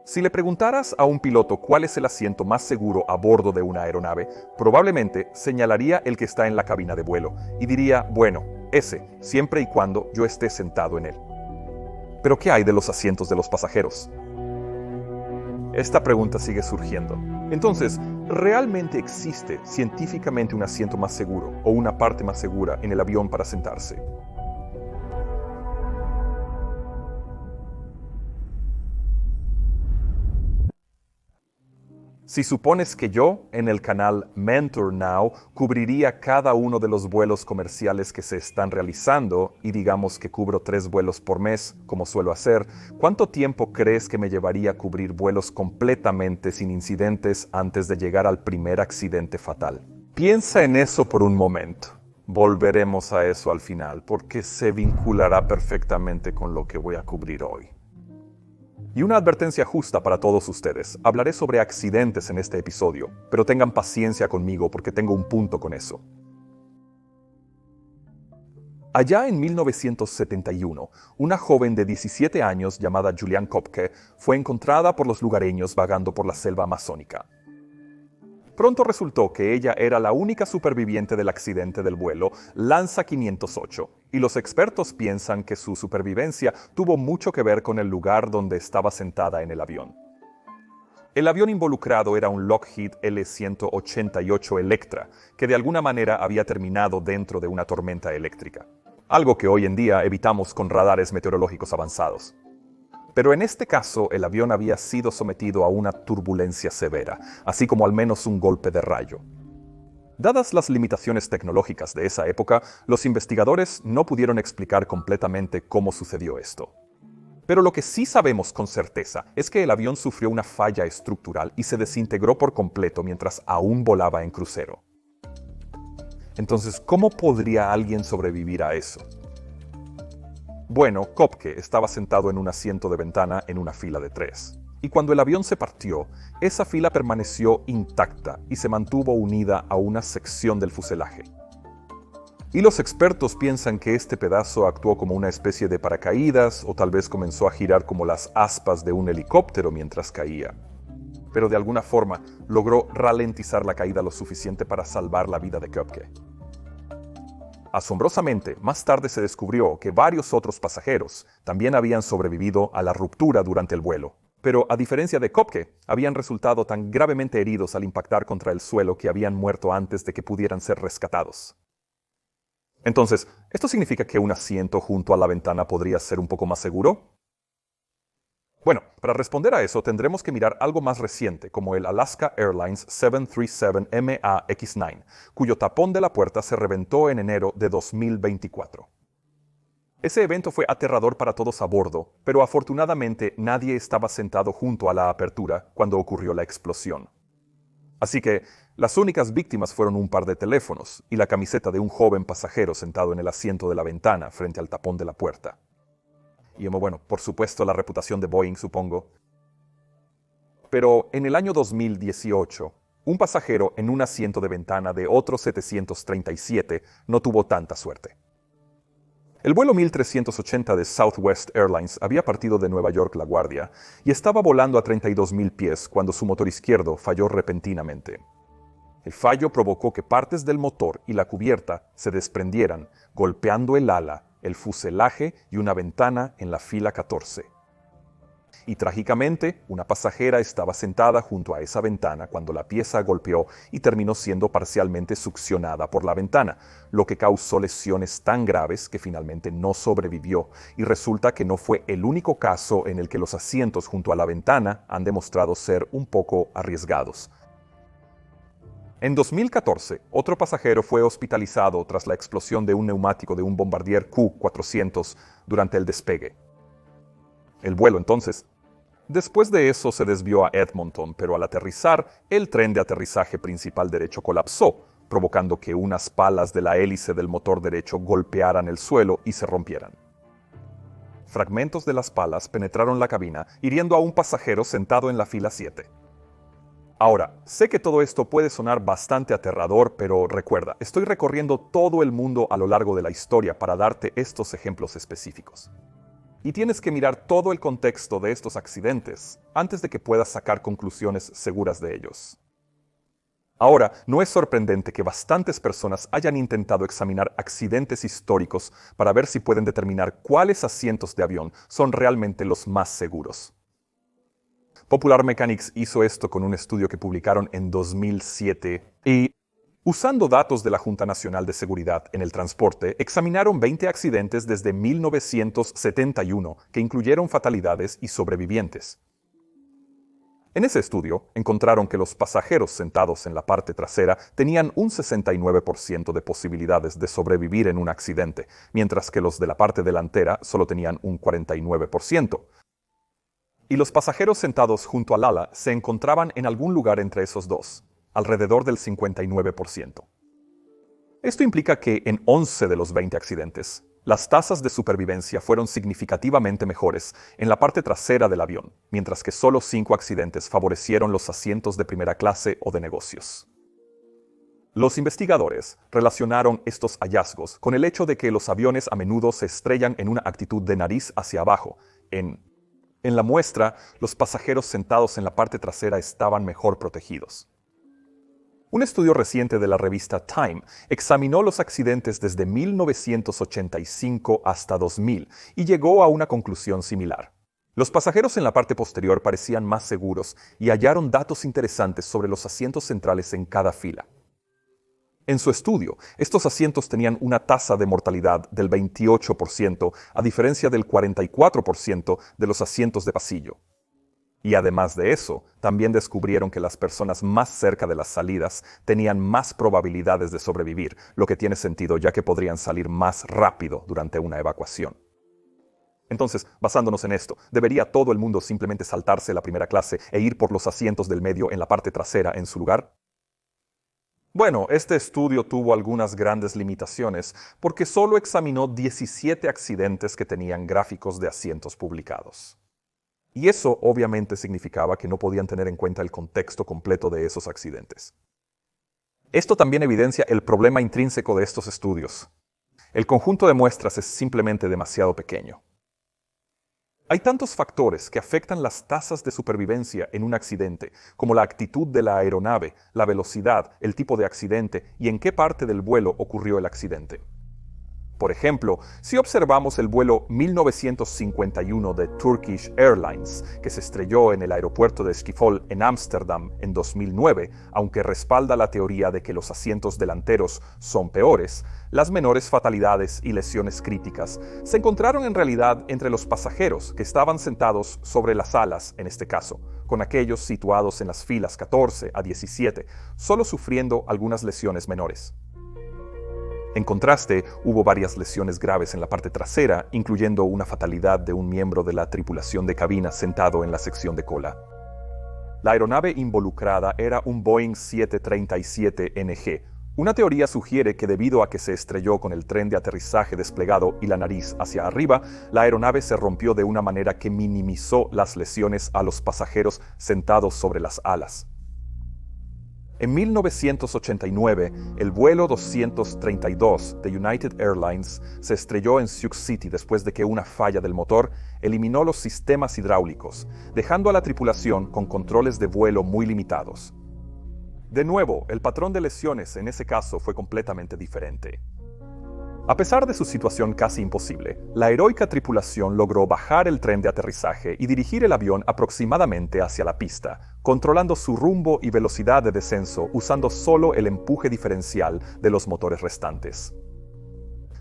Si le preguntaras a un piloto cuál es el asiento más seguro a bordo de una aeronave, probablemente señalaría el que está en la cabina de vuelo y diría, bueno, ese, siempre y cuando yo esté sentado en él. Pero ¿qué hay de los asientos de los pasajeros? Esta pregunta sigue surgiendo. Entonces, ¿realmente existe científicamente un asiento más seguro o una parte más segura en el avión para sentarse? Si supones que yo, en el canal Mentor Now, cubriría cada uno de los vuelos comerciales que se están realizando, y digamos que cubro 3 vuelos por mes, como suelo hacer, ¿cuánto tiempo crees que me llevaría cubrir vuelos completamente sin incidentes antes de llegar al primer accidente fatal? Piensa en eso por un momento. Volveremos a eso al final, porque se vinculará perfectamente con lo que voy a cubrir hoy. Y una advertencia justa para todos ustedes. Hablaré sobre accidentes en este episodio, pero tengan paciencia conmigo porque tengo un punto con eso. Allá en 1971, una joven de 17 años llamada Juliane Kopke fue encontrada por los lugareños vagando por la selva amazónica. Pronto resultó que ella era la única superviviente del accidente del vuelo Lanza 508, y los expertos piensan que su supervivencia tuvo mucho que ver con el lugar donde estaba sentada en el avión. El avión involucrado era un Lockheed L-188 Electra, que de alguna manera había terminado dentro de una tormenta eléctrica, algo que hoy en día evitamos con radares meteorológicos avanzados. Pero en este caso, el avión había sido sometido a una turbulencia severa, así como al menos un golpe de rayo. Dadas las limitaciones tecnológicas de esa época, los investigadores no pudieron explicar completamente cómo sucedió esto. Pero lo que sí sabemos con certeza es que el avión sufrió una falla estructural y se desintegró por completo mientras aún volaba en crucero. Entonces, ¿cómo podría alguien sobrevivir a eso? Bueno, Kopke estaba sentado en un asiento de ventana en una fila de 3. Y cuando el avión se partió, esa fila permaneció intacta y se mantuvo unida a una sección del fuselaje. Y los expertos piensan que este pedazo actuó como una especie de paracaídas o tal vez comenzó a girar como las aspas de un helicóptero mientras caía. Pero de alguna forma logró ralentizar la caída lo suficiente para salvar la vida de Kopke. Asombrosamente, más tarde se descubrió que varios otros pasajeros también habían sobrevivido a la ruptura durante el vuelo. Pero a diferencia de Kopke, habían resultado tan gravemente heridos al impactar contra el suelo que habían muerto antes de que pudieran ser rescatados. Entonces, ¿esto significa que un asiento junto a la ventana podría ser un poco más seguro? Bueno, para responder a eso tendremos que mirar algo más reciente, como el Alaska Airlines 737 MAX-9, cuyo tapón de la puerta se reventó en enero de 2024. Ese evento fue aterrador para todos a bordo, pero afortunadamente nadie estaba sentado junto a la apertura cuando ocurrió la explosión. Así que las únicas víctimas fueron un par de teléfonos y la camiseta de un joven pasajero sentado en el asiento de la ventana frente al tapón de la puerta. Y bueno, por supuesto la reputación de Boeing, supongo. Pero en el año 2018, un pasajero en un asiento de ventana de otro 737 no tuvo tanta suerte. El vuelo 1380 de Southwest Airlines había partido de Nueva York LaGuardia y estaba volando a 32.000 pies cuando su motor izquierdo falló repentinamente. El fallo provocó que partes del motor y la cubierta se desprendieran, golpeando el ala, el fuselaje y una ventana en la fila 14. Y trágicamente, una pasajera estaba sentada junto a esa ventana cuando la pieza golpeó y terminó siendo parcialmente succionada por la ventana, lo que causó lesiones tan graves que finalmente no sobrevivió, y resulta que no fue el único caso en el que los asientos junto a la ventana han demostrado ser un poco arriesgados. En 2014, otro pasajero fue hospitalizado tras la explosión de un neumático de un Bombardier Q400 durante el despegue. El vuelo, entonces. Después de eso se desvió a Edmonton, pero al aterrizar, el tren de aterrizaje principal derecho colapsó, provocando que unas palas de la hélice del motor derecho golpearan el suelo y se rompieran. Fragmentos de las palas penetraron la cabina, hiriendo a un pasajero sentado en la fila 7. Ahora, sé que todo esto puede sonar bastante aterrador, pero recuerda, estoy recorriendo todo el mundo a lo largo de la historia para darte estos ejemplos específicos. Y tienes que mirar todo el contexto de estos accidentes antes de que puedas sacar conclusiones seguras de ellos. Ahora, no es sorprendente que bastantes personas hayan intentado examinar accidentes históricos para ver si pueden determinar cuáles asientos de avión son realmente los más seguros. Popular Mechanics hizo esto con un estudio que publicaron en 2007 y, usando datos de la Junta Nacional de Seguridad en el Transporte, examinaron 20 accidentes desde 1971 que incluyeron fatalidades y sobrevivientes. En ese estudio, encontraron que los pasajeros sentados en la parte trasera tenían un 69% de posibilidades de sobrevivir en un accidente, mientras que los de la parte delantera solo tenían un 49%. Y los pasajeros sentados junto al ala se encontraban en algún lugar entre esos dos, alrededor del 59%. Esto implica que en 11 de los 20 accidentes, las tasas de supervivencia fueron significativamente mejores en la parte trasera del avión, mientras que solo 5 accidentes favorecieron los asientos de primera clase o de negocios. Los investigadores relacionaron estos hallazgos con el hecho de que los aviones a menudo se estrellan en una actitud de nariz hacia abajo. En la muestra, los pasajeros sentados en la parte trasera estaban mejor protegidos. Un estudio reciente de la revista Time examinó los accidentes desde 1985 hasta 2000 y llegó a una conclusión similar. Los pasajeros en la parte posterior parecían más seguros y hallaron datos interesantes sobre los asientos centrales en cada fila. En su estudio, estos asientos tenían una tasa de mortalidad del 28%, a diferencia del 44% de los asientos de pasillo. Y además de eso, también descubrieron que las personas más cerca de las salidas tenían más probabilidades de sobrevivir, lo que tiene sentido ya que podrían salir más rápido durante una evacuación. Entonces, basándonos en esto, ¿debería todo el mundo simplemente saltarse la primera clase e ir por los asientos del medio en la parte trasera en su lugar? Bueno, este estudio tuvo algunas grandes limitaciones porque solo examinó 17 accidentes que tenían gráficos de asientos publicados. Y eso obviamente significaba que no podían tener en cuenta el contexto completo de esos accidentes. Esto también evidencia el problema intrínseco de estos estudios. El conjunto de muestras es simplemente demasiado pequeño. Hay tantos factores que afectan las tasas de supervivencia en un accidente, como la actitud de la aeronave, la velocidad, el tipo de accidente y en qué parte del vuelo ocurrió el accidente. Por ejemplo, si observamos el vuelo 1951 de Turkish Airlines, que se estrelló en el aeropuerto de Schiphol en Ámsterdam en 2009, aunque respalda la teoría de que los asientos delanteros son peores, las menores fatalidades y lesiones críticas se encontraron en realidad entre los pasajeros que estaban sentados sobre las alas en este caso, con aquellos situados en las filas 14 a 17, solo sufriendo algunas lesiones menores. En contraste, hubo varias lesiones graves en la parte trasera, incluyendo una fatalidad de un miembro de la tripulación de cabina sentado en la sección de cola. La aeronave involucrada era un Boeing 737NG. Una teoría sugiere que debido a que se estrelló con el tren de aterrizaje desplegado y la nariz hacia arriba, la aeronave se rompió de una manera que minimizó las lesiones a los pasajeros sentados sobre las alas. En 1989, el vuelo 232 de United Airlines se estrelló en Sioux City después de que una falla del motor eliminó los sistemas hidráulicos, dejando a la tripulación con controles de vuelo muy limitados. De nuevo, el patrón de lesiones en ese caso fue completamente diferente. A pesar de su situación casi imposible, la heroica tripulación logró bajar el tren de aterrizaje y dirigir el avión aproximadamente hacia la pista, controlando su rumbo y velocidad de descenso usando solo el empuje diferencial de los motores restantes.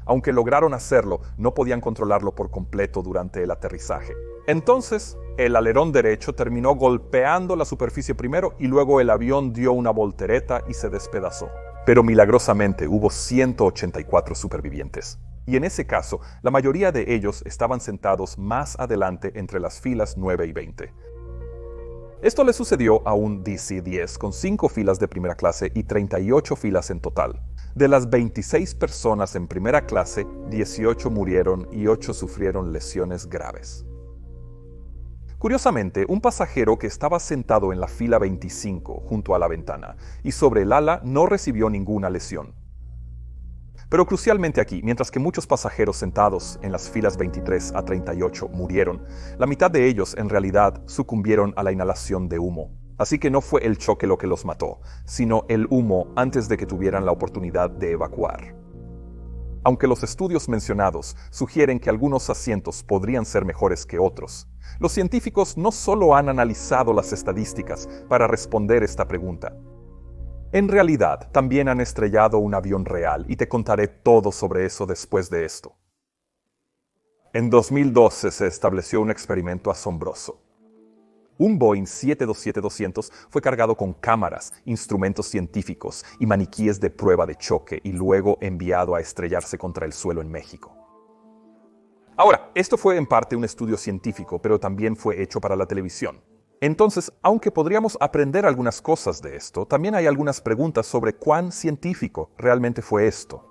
Aunque lograron hacerlo, no podían controlarlo por completo durante el aterrizaje. Entonces, el alerón derecho terminó golpeando la superficie primero y luego el avión dio una voltereta y se despedazó. Pero milagrosamente hubo 184 supervivientes. Y en ese caso, la mayoría de ellos estaban sentados más adelante entre las filas 9 y 20. Esto le sucedió a un DC-10 con 5 filas de primera clase y 38 filas en total. De las 26 personas en primera clase, 18 murieron y 8 sufrieron lesiones graves. Curiosamente, un pasajero que estaba sentado en la fila 25 junto a la ventana y sobre el ala no recibió ninguna lesión. Pero crucialmente aquí, mientras que muchos pasajeros sentados en las filas 23 a 38 murieron, la mitad de ellos en realidad sucumbieron a la inhalación de humo. Así que no fue el choque lo que los mató, sino el humo antes de que tuvieran la oportunidad de evacuar. Aunque los estudios mencionados sugieren que algunos asientos podrían ser mejores que otros, los científicos no solo han analizado las estadísticas para responder esta pregunta. En realidad, también han estrellado un avión real y te contaré todo sobre eso después de esto. En 2012 se estableció un experimento asombroso. Un Boeing 727-200 fue cargado con cámaras, instrumentos científicos y maniquíes de prueba de choque y luego enviado a estrellarse contra el suelo en México. Ahora, esto fue en parte un estudio científico, pero también fue hecho para la televisión. Entonces, aunque podríamos aprender algunas cosas de esto, también hay algunas preguntas sobre cuán científico realmente fue esto.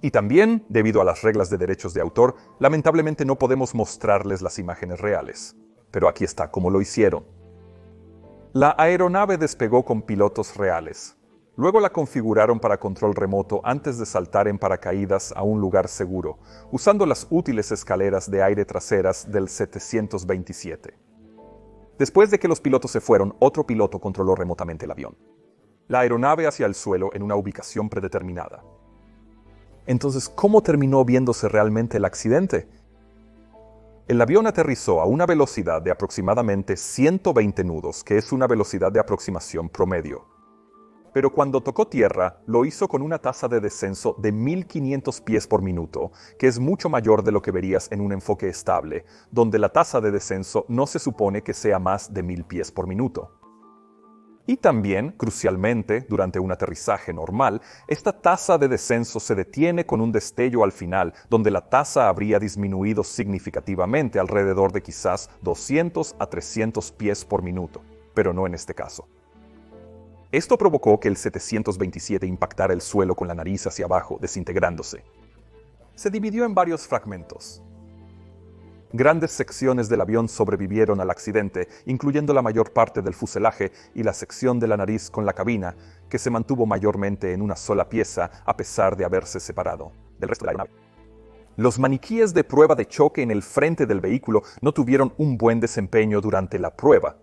Y también, debido a las reglas de derechos de autor, lamentablemente no podemos mostrarles las imágenes reales. Pero aquí está cómo lo hicieron. La aeronave despegó con pilotos reales. Luego la configuraron para control remoto antes de saltar en paracaídas a un lugar seguro, usando las útiles escaleras de aire traseras del 727. Después de que los pilotos se fueron, otro piloto controló remotamente el avión. La aeronave hacia el suelo en una ubicación predeterminada. Entonces, ¿cómo terminó viéndose realmente el accidente? El avión aterrizó a una velocidad de aproximadamente 120 nudos, que es una velocidad de aproximación promedio. Pero cuando tocó tierra, lo hizo con una tasa de descenso de 1500 pies por minuto, que es mucho mayor de lo que verías en un enfoque estable, donde la tasa de descenso no se supone que sea más de 1000 pies por minuto. Y también, crucialmente, durante un aterrizaje normal, esta tasa de descenso se detiene con un destello al final, donde la tasa habría disminuido significativamente alrededor de quizás 200 a 300 pies por minuto, pero no en este caso. Esto provocó que el 727 impactara el suelo con la nariz hacia abajo, desintegrándose. Se dividió en varios fragmentos. Grandes secciones del avión sobrevivieron al accidente, incluyendo la mayor parte del fuselaje y la sección de la nariz con la cabina, que se mantuvo mayormente en una sola pieza a pesar de haberse separado del resto de la aeronave. Los maniquíes de prueba de choque en el frente del vehículo no tuvieron un buen desempeño durante la prueba.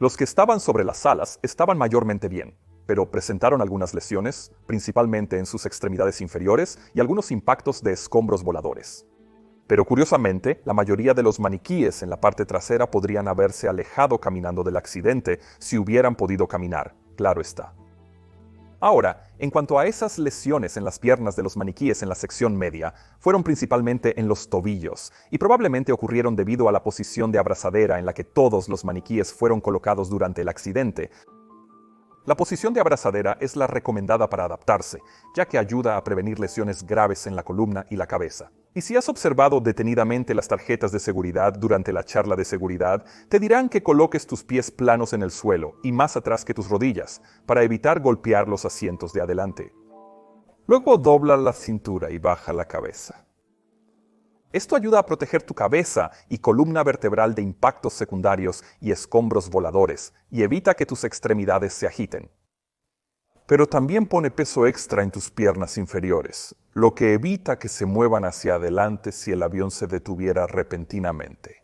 Los que estaban sobre las alas estaban mayormente bien, pero presentaron algunas lesiones, principalmente en sus extremidades inferiores y algunos impactos de escombros voladores. Pero curiosamente, la mayoría de los maniquíes en la parte trasera podrían haberse alejado caminando del accidente si hubieran podido caminar, claro está. Ahora, en cuanto a esas lesiones en las piernas de los maniquíes en la sección media, fueron principalmente en los tobillos, y probablemente ocurrieron debido a la posición de abrazadera en la que todos los maniquíes fueron colocados durante el accidente. La posición de abrazadera es la recomendada para adaptarse, ya que ayuda a prevenir lesiones graves en la columna y la cabeza. Y si has observado detenidamente las tarjetas de seguridad durante la charla de seguridad, te dirán que coloques tus pies planos en el suelo y más atrás que tus rodillas, para evitar golpear los asientos de adelante. Luego dobla la cintura y baja la cabeza. Esto ayuda a proteger tu cabeza y columna vertebral de impactos secundarios y escombros voladores, y evita que tus extremidades se agiten. Pero también pone peso extra en tus piernas inferiores, lo que evita que se muevan hacia adelante si el avión se detuviera repentinamente.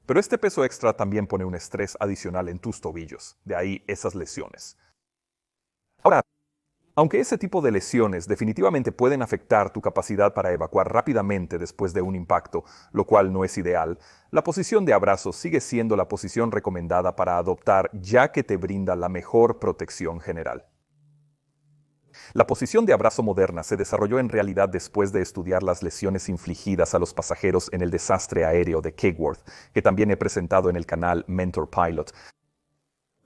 Pero este peso extra también pone un estrés adicional en tus tobillos, de ahí esas lesiones. Ahora, aunque ese tipo de lesiones definitivamente pueden afectar tu capacidad para evacuar rápidamente después de un impacto, lo cual no es ideal, la posición de abrazo sigue siendo la posición recomendada para adoptar, ya que te brinda la mejor protección general. La posición de abrazo moderna se desarrolló en realidad después de estudiar las lesiones infligidas a los pasajeros en el desastre aéreo de Cape que también he presentado en el canal Mentor Pilot.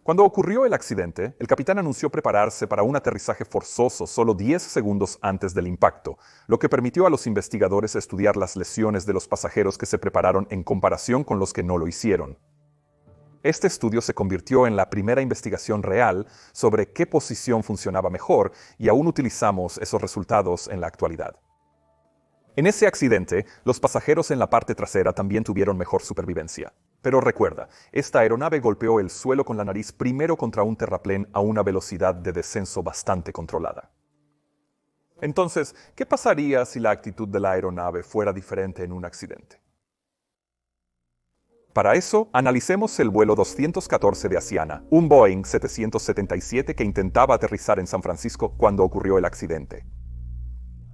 Cuando ocurrió el accidente, el capitán anunció prepararse para un aterrizaje forzoso solo 10 segundos antes del impacto, lo que permitió a los investigadores estudiar las lesiones de los pasajeros que se prepararon en comparación con los que no lo hicieron. Este estudio se convirtió en la primera investigación real sobre qué posición funcionaba mejor y aún utilizamos esos resultados en la actualidad. En ese accidente, los pasajeros en la parte trasera también tuvieron mejor supervivencia. Pero recuerda, esta aeronave golpeó el suelo con la nariz primero contra un terraplén a una velocidad de descenso bastante controlada. Entonces, ¿qué pasaría si la actitud de la aeronave fuera diferente en un accidente? Para eso, analicemos el vuelo 214 de Asiana, un Boeing 777 que intentaba aterrizar en San Francisco cuando ocurrió el accidente.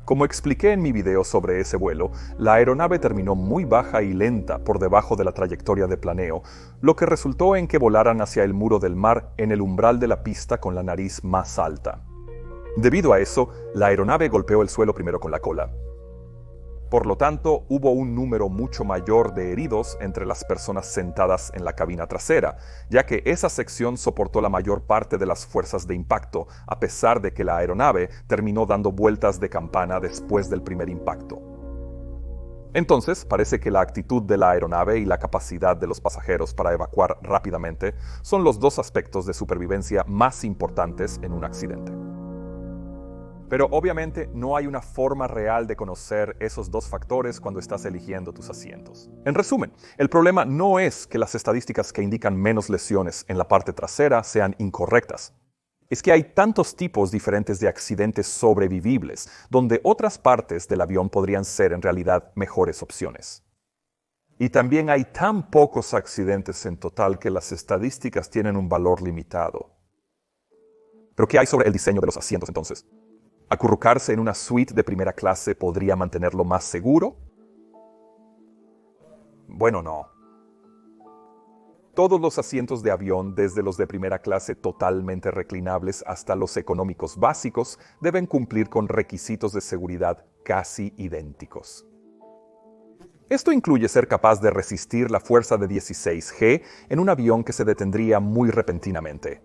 Como expliqué en mi video sobre ese vuelo, la aeronave terminó muy baja y lenta por debajo de la trayectoria de planeo, lo que resultó en que volaran hacia el muro del mar en el umbral de la pista con la nariz más alta. Debido a eso, la aeronave golpeó el suelo primero con la cola. Por lo tanto, hubo un número mucho mayor de heridos entre las personas sentadas en la cabina trasera, ya que esa sección soportó la mayor parte de las fuerzas de impacto, a pesar de que la aeronave terminó dando vueltas de campana después del primer impacto. Entonces, parece que la actitud de la aeronave y la capacidad de los pasajeros para evacuar rápidamente son los dos aspectos de supervivencia más importantes en un accidente. Pero obviamente no hay una forma real de conocer esos dos factores cuando estás eligiendo tus asientos. En resumen, el problema no es que las estadísticas que indican menos lesiones en la parte trasera sean incorrectas. Es que hay tantos tipos diferentes de accidentes sobrevivibles, donde otras partes del avión podrían ser en realidad mejores opciones. Y también hay tan pocos accidentes en total que las estadísticas tienen un valor limitado. ¿Pero qué hay sobre el diseño de los asientos entonces? ¿Acurrucarse en una suite de primera clase podría mantenerlo más seguro? Bueno, no. Todos los asientos de avión, desde los de primera clase totalmente reclinables hasta los económicos básicos, deben cumplir con requisitos de seguridad casi idénticos. Esto incluye ser capaz de resistir la fuerza de 16G en un avión que se detendría muy repentinamente.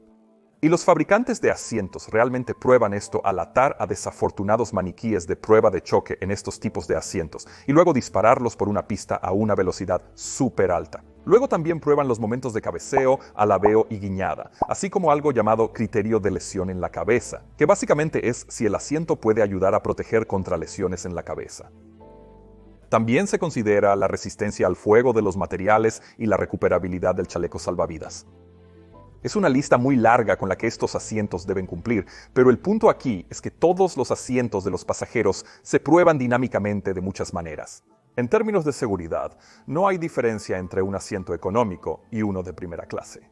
Y los fabricantes de asientos realmente prueban esto al atar a desafortunados maniquíes de prueba de choque en estos tipos de asientos y luego dispararlos por una pista a una velocidad súper alta. Luego también prueban los momentos de cabeceo, alabeo y guiñada, así como algo llamado criterio de lesión en la cabeza, que básicamente es si el asiento puede ayudar a proteger contra lesiones en la cabeza. También se considera la resistencia al fuego de los materiales y la recuperabilidad del chaleco salvavidas. Es una lista muy larga con la que estos asientos deben cumplir, pero el punto aquí es que todos los asientos de los pasajeros se prueban dinámicamente de muchas maneras. En términos de seguridad, no hay diferencia entre un asiento económico y uno de primera clase.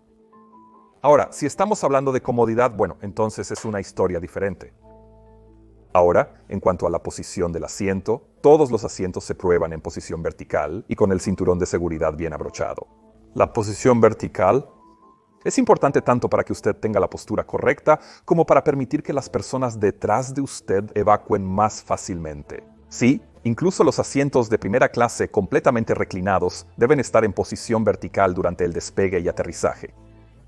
Ahora, si estamos hablando de comodidad, bueno, entonces es una historia diferente. Ahora, en cuanto a la posición del asiento, todos los asientos se prueban en posición vertical y con el cinturón de seguridad bien abrochado. La posición vertical es importante tanto para que usted tenga la postura correcta como para permitir que las personas detrás de usted evacúen más fácilmente. Sí, incluso los asientos de primera clase completamente reclinados deben estar en posición vertical durante el despegue y aterrizaje.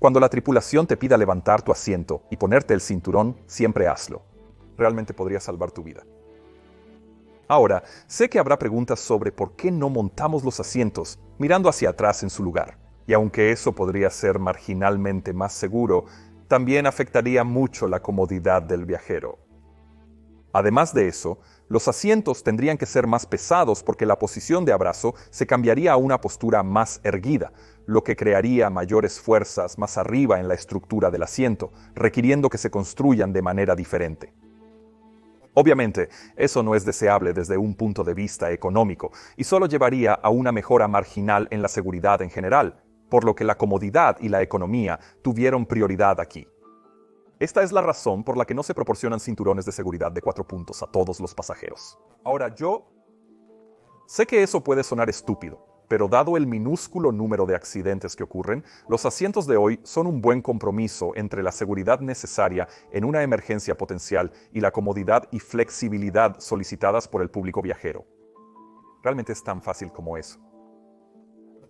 Cuando la tripulación te pida levantar tu asiento y ponerte el cinturón, siempre hazlo. Realmente podría salvar tu vida. Ahora, sé que habrá preguntas sobre por qué no montamos los asientos mirando hacia atrás en su lugar. Y aunque eso podría ser marginalmente más seguro, también afectaría mucho la comodidad del viajero. Además de eso, los asientos tendrían que ser más pesados porque la posición de abrazo se cambiaría a una postura más erguida, lo que crearía mayores fuerzas más arriba en la estructura del asiento, requiriendo que se construyan de manera diferente. Obviamente, eso no es deseable desde un punto de vista económico y solo llevaría a una mejora marginal en la seguridad en general, por lo que la comodidad y la economía tuvieron prioridad aquí. Esta es la razón por la que no se proporcionan cinturones de seguridad de 4 puntos a todos los pasajeros. Ahora, yo sé que eso puede sonar estúpido, pero dado el minúsculo número de accidentes que ocurren, los asientos de hoy son un buen compromiso entre la seguridad necesaria en una emergencia potencial y la comodidad y flexibilidad solicitadas por el público viajero. Realmente es tan fácil como eso.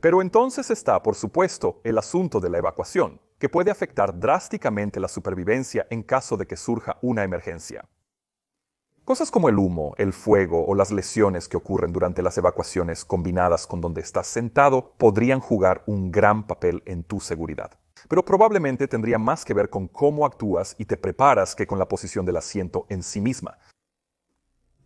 Pero entonces está, por supuesto, el asunto de la evacuación, que puede afectar drásticamente la supervivencia en caso de que surja una emergencia. Cosas como el humo, el fuego o las lesiones que ocurren durante las evacuaciones combinadas con donde estás sentado podrían jugar un gran papel en tu seguridad. Pero probablemente tendría más que ver con cómo actúas y te preparas que con la posición del asiento en sí misma.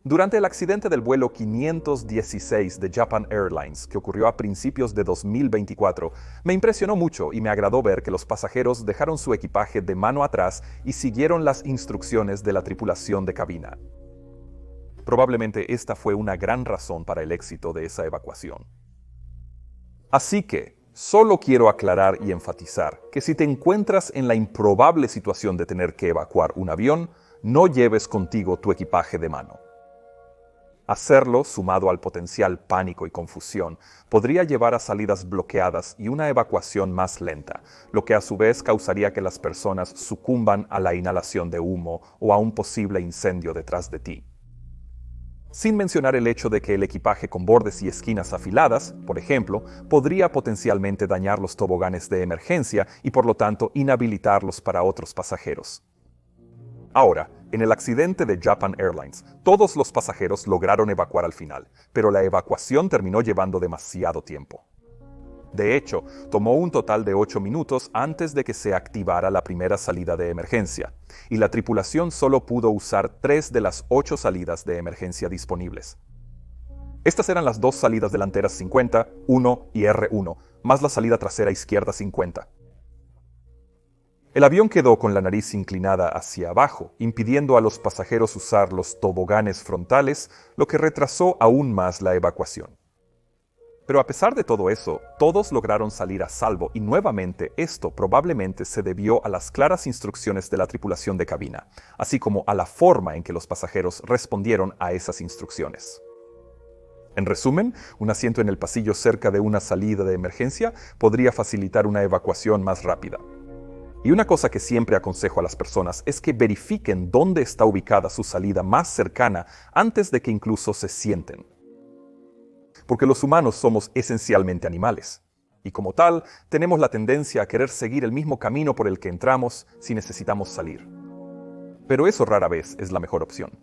Durante el accidente del vuelo 516 de Japan Airlines, que ocurrió a principios de 2024, me impresionó mucho y me agradó ver que los pasajeros dejaron su equipaje de mano atrás y siguieron las instrucciones de la tripulación de cabina. Probablemente esta fue una gran razón para el éxito de esa evacuación. Así que, solo quiero aclarar y enfatizar que si te encuentras en la improbable situación de tener que evacuar un avión, no lleves contigo tu equipaje de mano. Hacerlo, sumado al potencial pánico y confusión, podría llevar a salidas bloqueadas y una evacuación más lenta, lo que a su vez causaría que las personas sucumban a la inhalación de humo o a un posible incendio detrás de ti. Sin mencionar el hecho de que el equipaje con bordes y esquinas afiladas, por ejemplo, podría potencialmente dañar los toboganes de emergencia y por lo tanto inhabilitarlos para otros pasajeros. Ahora, en el accidente de Japan Airlines, todos los pasajeros lograron evacuar al final, pero la evacuación terminó llevando demasiado tiempo. De hecho, tomó un total de 8 minutos antes de que se activara la primera salida de emergencia, y la tripulación solo pudo usar 3 de las 8 salidas de emergencia disponibles. Estas eran las 2 salidas delanteras 50, 1 y R1, más la salida trasera izquierda 50. El avión quedó con la nariz inclinada hacia abajo, impidiendo a los pasajeros usar los toboganes frontales, lo que retrasó aún más la evacuación. Pero a pesar de todo eso, todos lograron salir a salvo y nuevamente esto probablemente se debió a las claras instrucciones de la tripulación de cabina, así como a la forma en que los pasajeros respondieron a esas instrucciones. En resumen, un asiento en el pasillo cerca de una salida de emergencia podría facilitar una evacuación más rápida. Y una cosa que siempre aconsejo a las personas es que verifiquen dónde está ubicada su salida más cercana antes de que incluso se sienten. Porque los humanos somos esencialmente animales, y como tal, tenemos la tendencia a querer seguir el mismo camino por el que entramos si necesitamos salir. Pero eso rara vez es la mejor opción.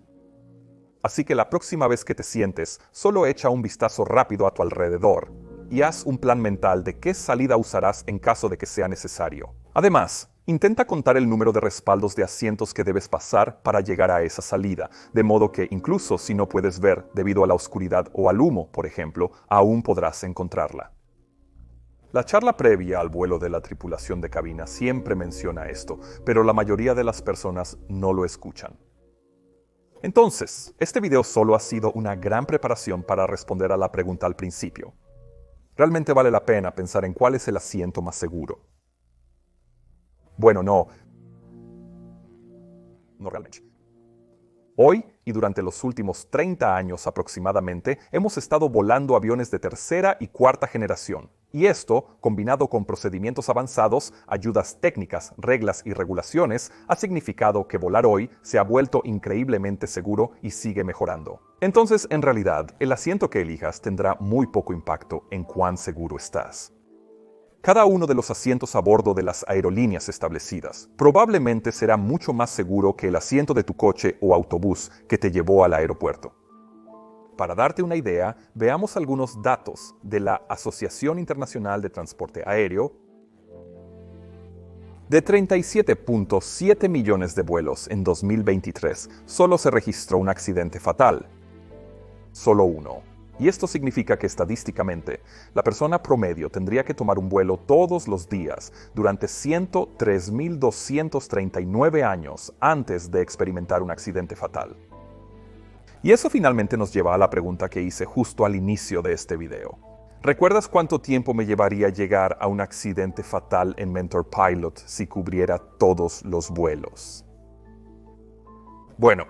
Así que la próxima vez que te sientes, solo echa un vistazo rápido a tu alrededor y haz un plan mental de qué salida usarás en caso de que sea necesario. Además, intenta contar el número de respaldos de asientos que debes pasar para llegar a esa salida, de modo que incluso si no puedes ver debido a la oscuridad o al humo, por ejemplo, aún podrás encontrarla. La charla previa al vuelo de la tripulación de cabina siempre menciona esto, pero la mayoría de las personas no lo escuchan. Entonces, este video solo ha sido una gran preparación para responder a la pregunta al principio. Realmente vale la pena pensar en cuál es el asiento más seguro. Bueno, no realmente. Hoy y durante los últimos 30 años aproximadamente, hemos estado volando aviones de tercera y cuarta generación. Y esto, combinado con procedimientos avanzados, ayudas técnicas, reglas y regulaciones, ha significado que volar hoy se ha vuelto increíblemente seguro y sigue mejorando. Entonces, en realidad, el asiento que elijas tendrá muy poco impacto en cuán seguro estás. Cada uno de los asientos a bordo de las aerolíneas establecidas probablemente será mucho más seguro que el asiento de tu coche o autobús que te llevó al aeropuerto. Para darte una idea, veamos algunos datos de la Asociación Internacional de Transporte Aéreo. De 37.7 millones de vuelos en 2023, solo se registró un accidente fatal. Solo uno. Y esto significa que estadísticamente, la persona promedio tendría que tomar un vuelo todos los días durante 103.239 años antes de experimentar un accidente fatal. Y eso finalmente nos lleva a la pregunta que hice justo al inicio de este video. ¿Recuerdas cuánto tiempo me llevaría llegar a un accidente fatal en Mentor Pilot si cubriera todos los vuelos? Bueno,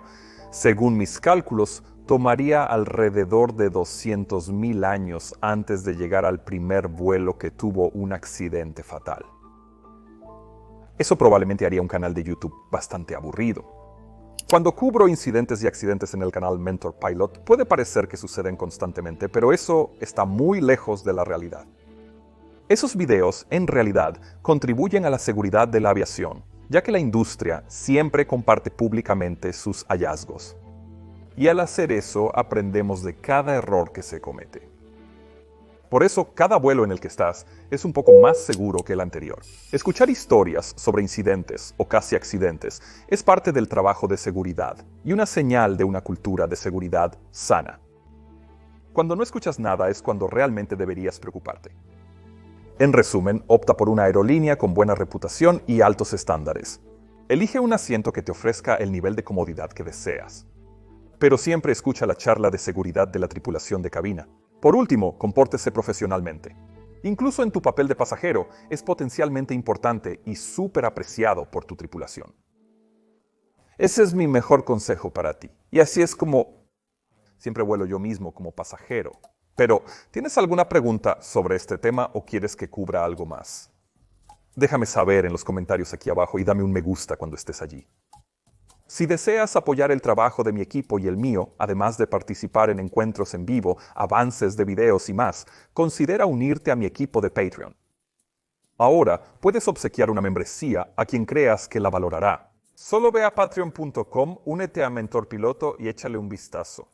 según mis cálculos, tomaría alrededor de 200.000 años antes de llegar al primer vuelo que tuvo un accidente fatal. Eso probablemente haría un canal de YouTube bastante aburrido. Cuando cubro incidentes y accidentes en el canal Mentor Pilot, puede parecer que suceden constantemente, pero eso está muy lejos de la realidad. Esos videos, en realidad, contribuyen a la seguridad de la aviación, ya que la industria siempre comparte públicamente sus hallazgos. Y al hacer eso, aprendemos de cada error que se comete. Por eso, cada vuelo en el que estás es un poco más seguro que el anterior. Escuchar historias sobre incidentes o casi accidentes es parte del trabajo de seguridad y una señal de una cultura de seguridad sana. Cuando no escuchas nada es cuando realmente deberías preocuparte. En resumen, opta por una aerolínea con buena reputación y altos estándares. Elige un asiento que te ofrezca el nivel de comodidad que deseas. pero siempre escucha la charla de seguridad de la tripulación de cabina. Por último, compórtese profesionalmente. Incluso en tu papel de pasajero, es potencialmente importante y súper apreciado por tu tripulación. Ese es mi mejor consejo para ti. Y así es como siempre vuelo yo mismo como pasajero. Pero, ¿tienes alguna pregunta sobre este tema o quieres que cubra algo más? Déjame saber en los comentarios aquí abajo y dame un me gusta cuando estés allí. Si deseas apoyar el trabajo de mi equipo y el mío, además de participar en encuentros en vivo, avances de videos y más, considera unirte a mi equipo de Patreon. Ahora puedes obsequiar una membresía a quien creas que la valorará. Solo ve a patreon.com, únete a Mentor Piloto y échale un vistazo.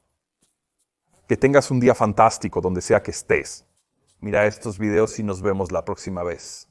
Que tengas un día fantástico donde sea que estés. Mira estos videos y nos vemos la próxima vez.